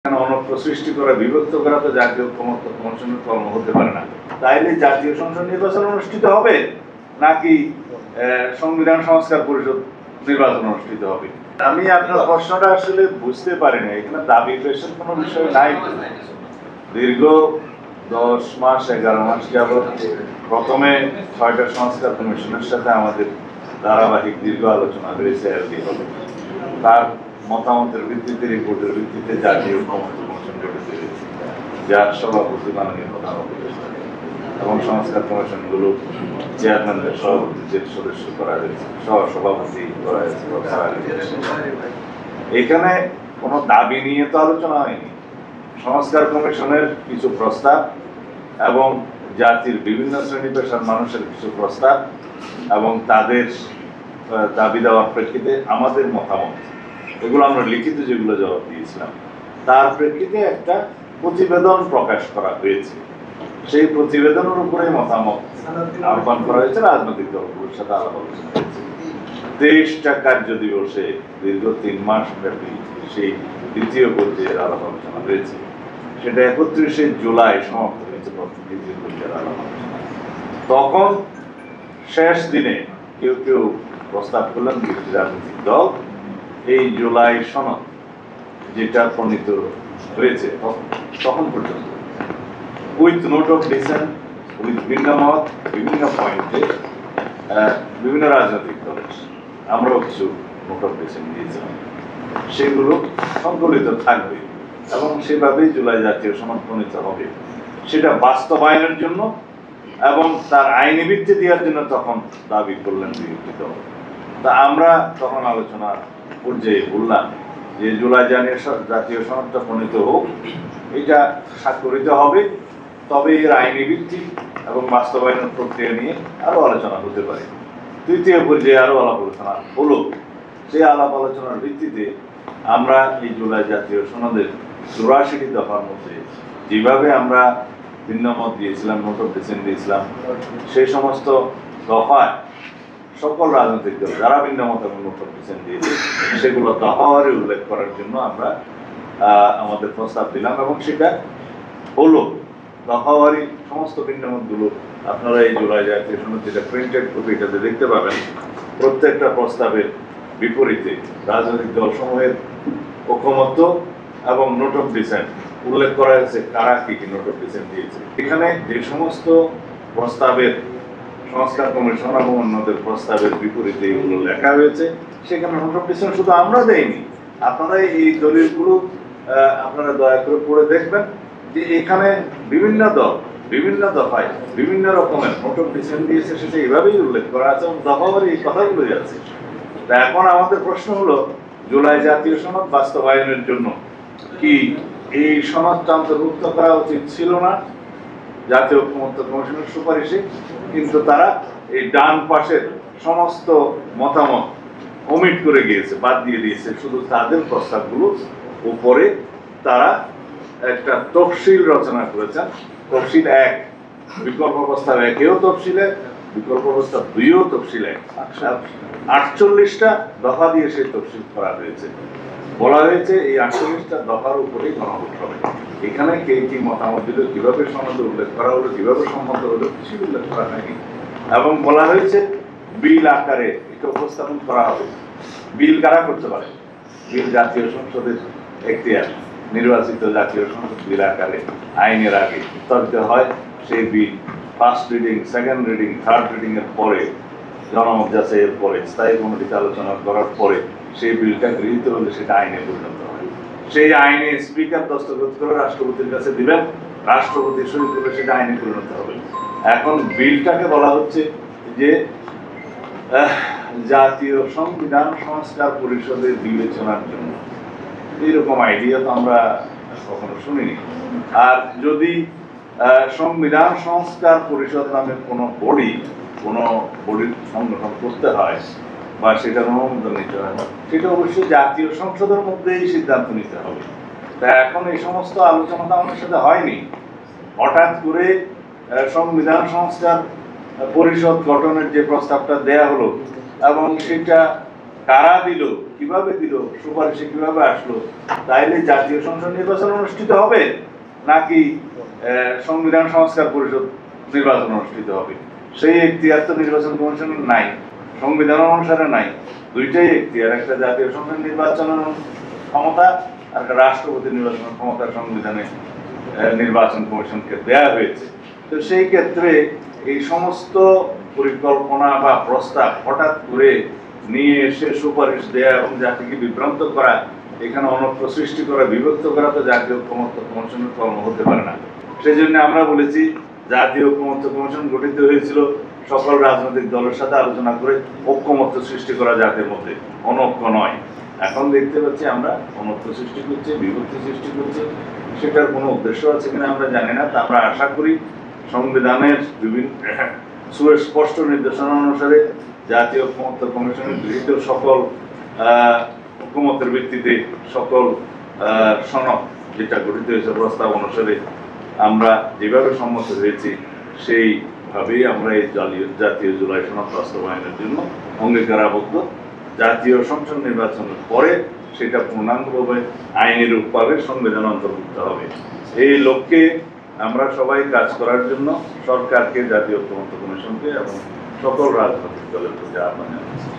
অনৈক্য সৃষ্টি করা, বিভক্ত করা তো জাতীয় ঐক্যমত্য কমিশনের কর্ম হতে পারে না। তাইলে জাতীয় সংসদ নির্বাচন অনুষ্ঠিত হবে নাকি সংবিধান সংস্কার পরিষদ নির্বাচন অনুষ্ঠিত হবে? আমি আপনার প্রশ্নটা আসলে বুঝতে পারি না। এখানে দাবি পেশের কোনো বিষয় নাই। দীর্ঘ 10 মাস 11 মাস যাবৎ প্রথমে 6টা সংস্কার কমিশনের সাথে আমাদের ধারাবাহিক দীর্ঘ আলোচনা হয়েছে। তার মতামতের ভিত্তিতে, রিপোর্টের ভিত্তিতে জাতীয় ঐক্যমত্য কমিশন গঠিত হয়েছে, যার সভাপতি মাননীয় প্রধান উপদেষ্টা এবং সংস্কার কমিশনগুলো চেয়ারম্যানদের সভাপতিদের সদস্য করা হয়েছে, সভাপতি করা হয়েছে। এখানে কোনো দাবি নিয়ে তো আলোচনা হয়নি। সংস্কার কমিশনের কিছু প্রস্তাব এবং জাতির বিভিন্ন শ্রেণী পেশার মানুষের কিছু প্রস্তাব এবং তাদের দাবি দেওয়ার প্রেক্ষিতে আমাদের মতামত, এগুলো আমরা লিখিত যেগুলো জবাব দিয়েছিলাম, তার প্রেক্ষিতে একটা প্রতিবেদন প্রকাশ করা হয়েছে। সেই প্রতিবেদনের উপরে মতামত আহ্বান করা হয়েছে, রাজনৈতিক দলগুলোর সাথে আলাপ আলোচনা হয়েছে। 23টা কার্য দিবসে দীর্ঘ 3 মাস ব্যাপী সেই দ্বিতীয় পর্যায়ের আলাপ আলোচনা হয়েছে। সেটা 31শে জুলাই সমাপ্ত হয়েছে দ্বিতীয় পর্যায়ের আলাপ আলোচনা। তখন শেষ দিনে কেউ কেউ প্রস্তাব করলেন বিরোধী রাজনৈতিক দল, এই জুলাই সনদ যেটা প্রণীত হয়েছে তখন পর্যন্ত with note of dissent, with ভিন্ন মত, বিভিন্ন পয়েন্টে বিভিন্ন রাজনৈতিক দলের আমরাও কিছু নোট অফ ডিসেন্ট দিয়েছিলাম, সেগুলো সংকলিত থাকবে এবং সেভাবেই জুলাই জাতীয় সনদ প্রণীত হবে। সেটা বাস্তবায়নের জন্য এবং তার আইনি ভিত্তি দেওয়ার জন্য তখন দাবি করলেন বিরোধী দল। তা আমরা তখন আলোচনার পর্যায়ে বললাম যে জুলাই জাতীয় সনদটা প্রণীত হোক, এটা স্বাক্ষরিত হবে, তবে এর আইনি ভিত্তি এবং বাস্তবায়নের প্রক্রিয়া নিয়ে আরো আলোচনা হতে পারে। তৃতীয় পর্যায়ে আরো আলাপ আলোচনা হলো। সেই আলাপ আলোচনার ভিত্তিতে আমরা এই জুলাই জাতীয় সনদের 84টি দফার মধ্যে যেভাবে আমরা ভিন্ন মত দিয়েছিলাম, নোট অফ ডিসেন্ট দিয়েছিলাম, সেই সমস্ত দফায় সকল রাজনৈতিক দল যারা ভিন্ন মত এবং নোট অফ ডিসেন্ট দিয়েছে সেগুলো দফাওয়ারি উল্লেখ করার জন্য আমরা আমাদের প্রস্তাব দিলাম এবং সেটা হলো। দফাওয়ারি সমস্ত ভিন্ন মতগুলো আপনারা এই জুলাই জাতীয় সনদ যেটা প্রিন্টেড কপি, এটাতে দেখতে পাবেন। প্রত্যেকটা প্রস্তাবের বিপরীতে রাজনৈতিক দলসমূহের ঐকমত্য এবং নোট অফ ডিসেন্ট উল্লেখ করা হয়েছে, কারা কি কি নোট অফ ডিসেন্ট দিয়েছে। এখানে যে সমস্ত প্রস্তাবের সংস্কার কমিশন এবং অন্যদের প্রস্তাবের বিপরীতে এগুলো লেখা হয়েছে, সেখানে নোট অফ ডিসেন্ট শুধু আমরা দেইনি, আপনারা এই দলিলগুলো আপনারা দয়া করে পড়ে দেখবেন যে এখানে বিভিন্ন দল বিভিন্ন দফায় বিভিন্ন রকমের নোট অফ ডিসেন্ট দিয়েছে, সেটা এইভাবেই উল্লেখ করা আছে এবং দফাবারি এই কথাগুলোই আছে। তা এখন আমাদের প্রশ্ন হলো, জুলাই জাতীয় সনদ বাস্তবায়নের জন্য কি এই সনদটা অন্তর্ভুক্ত করা উচিত ছিল না জাতীয় ঐক্যমত্য কমিশনের সুপারিশে? কিন্তু তারা এই ডান পাশের সমস্ত মতামত ওমিট করে গিয়েছে, বাদ দিয়ে দিয়েছে। শুধু তাদের প্রস্তাবগুলো উপরে তারা একটা তফসিল রচনা করেছেন। তফসিল 1, বিকল্প প্রস্তাব 1-এও তফসিলে, বিকল্প প্রস্তাব 2-এও তফসিলে 48টা দফা দিয়ে সেই তফসিল করা হয়েছে। বলা হয়েছে এই 48টা দফার উপরেই গণভোট হবে। এখানে কে কি মতামত দিল, কিভাবে সনদে উল্লেখ করা হলো, কিভাবে সম্মত হলো, কিছু উল্লেখ করা হয়নি। এবং বলা হয়েছে বিল আকারে এটা উপস্থাপন করা হবে। বিল কারা করতে পারে? বিল জাতীয় সংসদের এখতিয়ার। নির্বাচিত জাতীয় সংসদ বিল আকারে আইনের আগে উত্থাপিত হয়। সেই bill first reading, second reading, third reading এর পরে, জনমত যাচাইয়ের পরে, স্থায়ী কমিটিতে আলোচনা করার পরে সেই বিলটা গৃহীত হলে সেটা আইনে পরিণত হয়। সেই আইনে স্পিকার দস্তখত করে রাষ্ট্রপতির কাছে দিবেন, রাষ্ট্রপতি সই করলে সেটা আইনে পরিণত হবে। এখন বিলটাকে বলা হচ্ছে যে জাতীয় সংবিধান সংস্কার পরিষদের বিবেচনার জন্য। এইরকম আইডিয়া তো আমরা কখনো শুনিনি। আর যদি সংবিধান সংস্কার পরিষদ নামে কোনো বডির সংগঠন করতে হয় বা সেটার অনুমোদন নিতে হয়, সেটা অবশ্যই জাতীয় সংসদের মধ্যেই সিদ্ধান্ত নিতে হবে। তা এখন এই সমস্ত আলোচনা তো আমাদের সাথে হয়নি। হঠাৎ করে সংবিধান সংস্কার পরিষদ গঠনের যে প্রস্তাবটা দেয়া হলো এবং সেটা কারা দিল, কিভাবে দিল, সুপারিশে কিভাবে আসলো, তাইলে জাতীয় সংসদ নির্বাচন অনুষ্ঠিত হবে নাকি সংবিধান সংস্কার পরিষদ নির্বাচন অনুষ্ঠিত হবে? সেই এখতিয়ার তো নির্বাচন কমিশনের নাই, সংবিধান অনুসারে নাই। দুইটাই এখতিয়ার, একটা জাতীয় সংসদ নির্বাচনের ক্ষমতা আর একটা রাষ্ট্রপতি নির্বাচনের ক্ষমতা সংবিধানে নির্বাচন কমিশনকে দেয়া হয়েছে। তো সেই ক্ষেত্রে এই সমস্ত পরিকল্পনা বা প্রস্তাব হঠাৎ করে নিয়ে এসে সুপারিশ দেয়া এবং জাতিকে বিভ্রান্ত করা, এখানে অনৈক্য সৃষ্টি করা, বিভক্ত করা তো জাতীয় ঐক্যমত্য কমিশনের কর্ম হতে পারে না। সেই জন্য আমরা বলেছি জাতীয় ঐক্যমত্য কমিশন গঠিত হয়েছিল সকল রাজনৈতিক দলের সাথে আলোচনা করে ঐক্যমত্য সৃষ্টি করা জাতির মধ্যে, অনৈক্য নয়। এখন দেখতে পাচ্ছি আমরা অনৈক্য সৃষ্টি করছে, বিভক্তি সৃষ্টি করছে, সেটার কোনো উদ্দেশ্য আছে কিনা আমরা জানি না। তা আমরা আশা করি সংবিধানের বিভিন্ন সুস্পষ্ট নির্দেশনা অনুসারে জাতীয় ঐক্যমত্য কমিশনের গৃহীত সকল ঐক্যমত্যের ভিত্তিতে সকল সনদ যেটা গঠিত হয়েছে প্রস্তাব অনুসারে আমরা যেভাবে সম্মত হয়েছি সেইভাবেই আমরা এই জাতীয় জুলাই সনদ বাস্তবায়নের জন্য অঙ্গীকারাবদ্ধ। জাতীয় সংসদ নির্বাচনের পরে সেটা পূর্ণাঙ্গভাবে আইনি রূপ পাবে, সংবিধান অন্তর্ভুক্ত হবে। এই লক্ষ্যে আমরা সবাই কাজ করার জন্য সরকারকে, জাতীয় ঐক্যমত্য কমিশনকে এবং সকল রাজনৈতিক দলের প্রতি আহ্বান জানাচ্ছি।